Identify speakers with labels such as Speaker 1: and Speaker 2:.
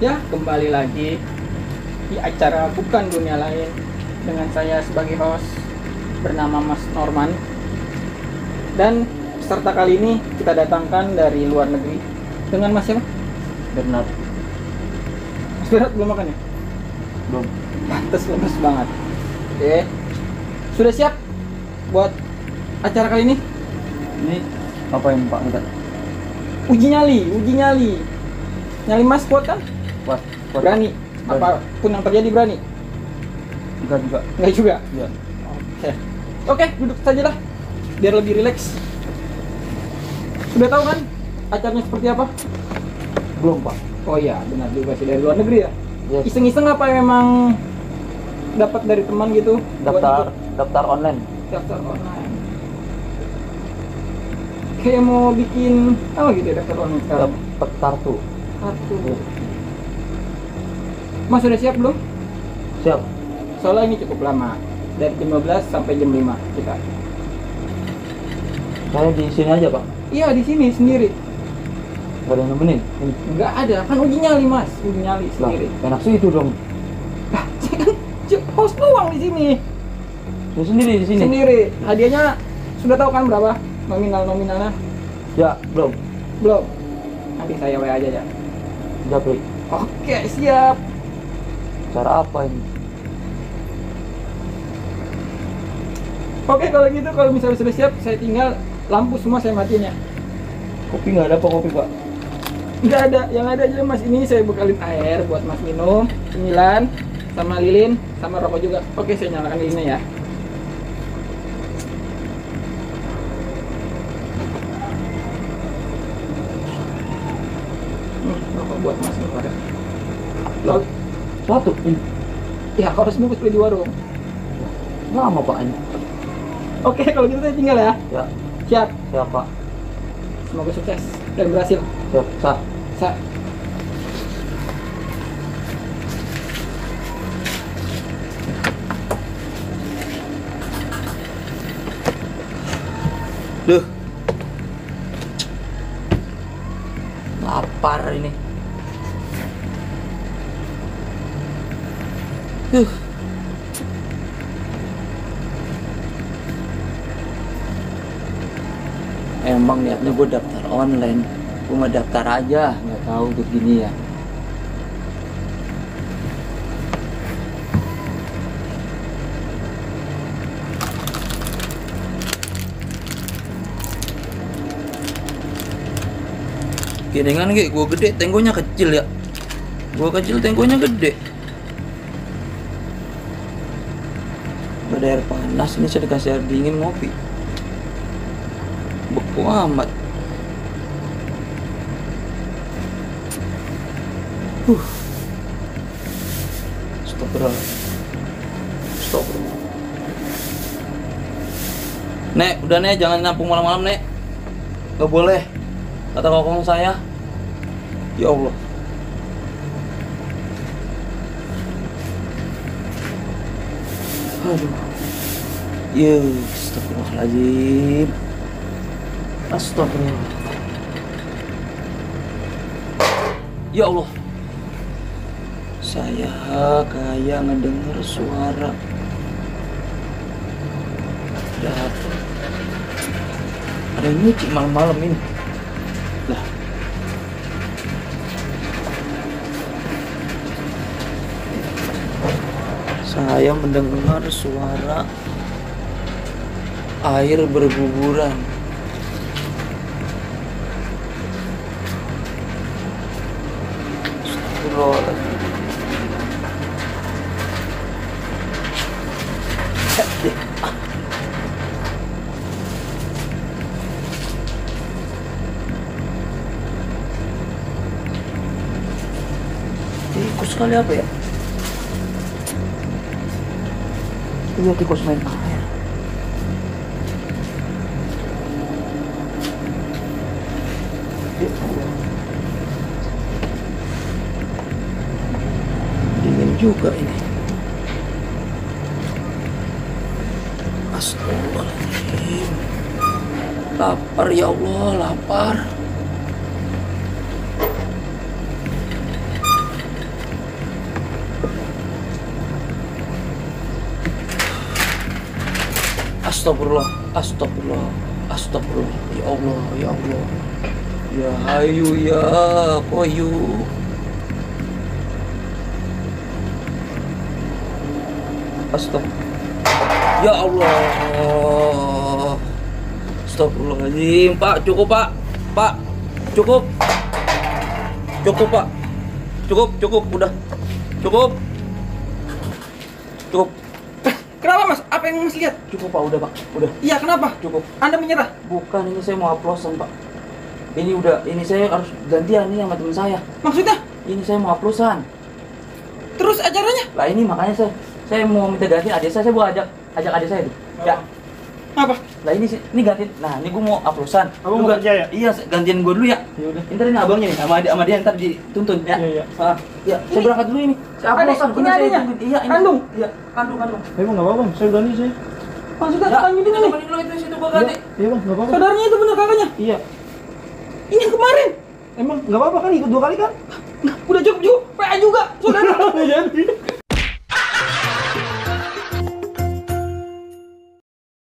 Speaker 1: Ya, kembali lagi di acara Bukan Dunia Lain dengan saya sebagai host bernama Mas Norman. Dan peserta kali ini kita datangkan dari luar negeri dengan Mas siapa?
Speaker 2: Bernard.
Speaker 1: Mas Berat belum makan ya?
Speaker 2: Belum.
Speaker 1: Pantes lemes banget. Oke. Sudah siap buat acara kali ini?
Speaker 2: Ini apa yang Pak minta?
Speaker 1: Uji nyali. Nyali Mas kuat kan?
Speaker 2: Kuat.
Speaker 1: Berani. Apapun yang terjadi berani.
Speaker 2: Enggak juga.
Speaker 1: Enggak juga?
Speaker 2: Iya.
Speaker 1: Oke, duduk saja lah biar lebih rileks. Sudah tahu kan acaranya seperti apa?
Speaker 2: Belum, Pak.
Speaker 1: Oh iya, benar juga sih, dari luar negeri ya.
Speaker 2: Yes.
Speaker 1: Iseng-iseng apa memang dapat dari teman gitu?
Speaker 2: Daftar online.
Speaker 1: Daftar online. Kayak mau bikin apa gitu ya, daftar online sekarang?
Speaker 2: Dapat kartu.
Speaker 1: Kartu. Mas sudah siap belum?
Speaker 2: Siap.
Speaker 1: Soalnya ini cukup lama, dari jam 12 sampai jam 5 kita.
Speaker 2: Saya di sini aja, Pak.
Speaker 1: Iya, di sini sendiri.
Speaker 2: Gak ada yang nemenin. Ini.
Speaker 1: Enggak ada, kan uji nyali Mas, uji nyali
Speaker 2: Lah,
Speaker 1: sendiri.
Speaker 2: enak sih itu dong.
Speaker 1: Lah, saya kan host doang di sini.
Speaker 2: Saya sendiri di sini.
Speaker 1: Sendiri. Hadiahnya sudah tahu kan berapa? Nominalnya?
Speaker 2: Ya, belum.
Speaker 1: Belum. Nanti saya WA aja ya.
Speaker 2: Japri.
Speaker 1: Oke, siap.
Speaker 2: Cara apa ini?
Speaker 1: Oke, kalau gitu kalau misalnya sudah siap, saya tinggal lampu semua saya matiin ya.
Speaker 2: Kopi nggak ada, Pak, kopi, Pak.
Speaker 1: Nggak ada, yang ada aja Mas, ini saya bekalin air buat Mas minum, cemilan, sama lilin, sama rokok juga. Oke, saya nyalakan lilinnya ya. Rokok buat Mas nih pada. Lalu,
Speaker 2: Satu. Ini.
Speaker 1: ya kalau harus bungkus beli di warung.
Speaker 2: Lama, Pak, ini.
Speaker 1: Oke, kalau gitu saya tinggal ya.
Speaker 2: Ya,
Speaker 1: Siap.
Speaker 2: siap, Pak.
Speaker 1: Semoga sukses dan berhasil.
Speaker 2: Siap, sah. Duh. Lapar ini. Emang niatnya gue daftar online, gue mah daftar aja, nggak tahu tuh gini ya. Giringan gue gede, tenggonya kecil ya. Gue kecil, tenggonya gede. Gak ada air panas, ini saya dikasih air dingin ngopi. Beku amat. Stop. Nek, udah Nek, jangan nampung malam-malam Nek. Gak boleh. Kata kokong saya. Ya Allah. Aduh. Ya, astagfirullahaladzim. Astagfirullah. Ya Allah. Saya kayak ngedenger suara. Ada yang nyuci malam-malam ini. Lah. Saya mendengar suara air berguguran. Astagfirullahaladzim. Tikus kali apa ya? Iya, tikus main air. Dingin juga ini. Astagfirullahaladzim. Lapar ya Allah, lapar. Astagfirullah, astagfirullah, astagfirullah. Ya Allah, ya Allah. Ya Hayu ya Qayyum. Astagfirullah. Ya Allah. Astagfirullahaladzim. Pak, cukup Pak. Pak, cukup. Cukup Pak. Cukup, udah. Cukup.
Speaker 1: Kenapa Mas? Apa yang Mas lihat?
Speaker 2: Cukup Pak, udah Pak. Udah.
Speaker 1: Iya, kenapa?
Speaker 2: Cukup.
Speaker 1: Anda menyerah?
Speaker 2: Bukan, ini saya mau uploadan Pak. Ini saya harus gantian nih sama teman saya.
Speaker 1: Maksudnya?
Speaker 2: Ini saya mau uploadan.
Speaker 1: Terus acaranya?
Speaker 2: Lah ini makanya saya mau minta gantiin adik saya mau ajak adik saya tuh. Ya.
Speaker 1: Apa?
Speaker 2: Lah ini gantiin. Nah, ini gua mau uploadan.
Speaker 3: Abang mau kerja ya?
Speaker 2: Iya, gantian gua dulu ya.
Speaker 3: Ya udah.
Speaker 2: Ntar ini abangnya nih sama dia ntar dituntun ya.
Speaker 3: Iya.
Speaker 2: Ya, saya berangkat dulu ini. Saya uploadan.
Speaker 1: Ini adiknya?
Speaker 2: Iya, ini.
Speaker 1: Kandung?
Speaker 2: Iya, kandung.
Speaker 3: Emang nggak apa-apa, saya berani saya.
Speaker 1: Maksudnya
Speaker 2: Ya,
Speaker 1: tukang judi ini?
Speaker 2: dulu itu situ gua ganti.
Speaker 3: Iya bang, nggak apa-apa.
Speaker 1: Saudaranya itu bener kakaknya?
Speaker 3: Iya.
Speaker 1: Ini yang kemarin?
Speaker 3: Emang nggak apa-apa kan ikut 2 kali kan?
Speaker 1: Nah, udah cukup PA juga, saudara.
Speaker 3: Jadi.